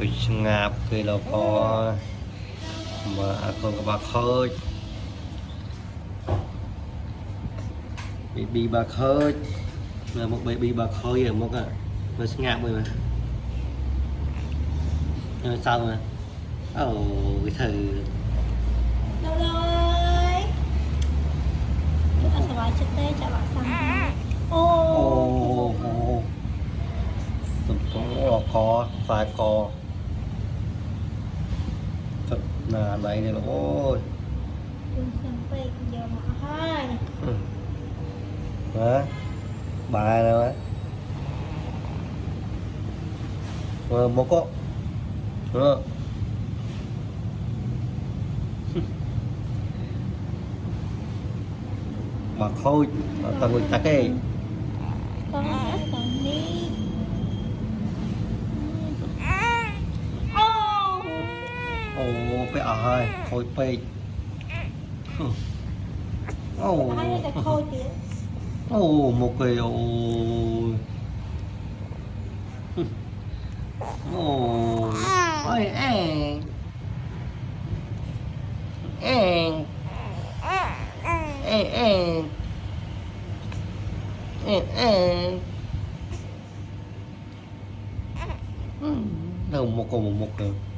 tôi ngạp thì nó có mà con có bà khơi bị bà khơi là một bị bà khơi ở một à nó ngạp rồi mà nhưng mà sao mà cái thử Lâu rồi chúng ta sẽ bài chất tê cho bạn xong sụp có phải có thật là này này là ôi chúng xem phê giờ mà hai đó bài nào á một có mà khôi tao người ta cái con đi phải ở hai khôi phê hai là khôi kìa một cái ôi an an đâu một con một được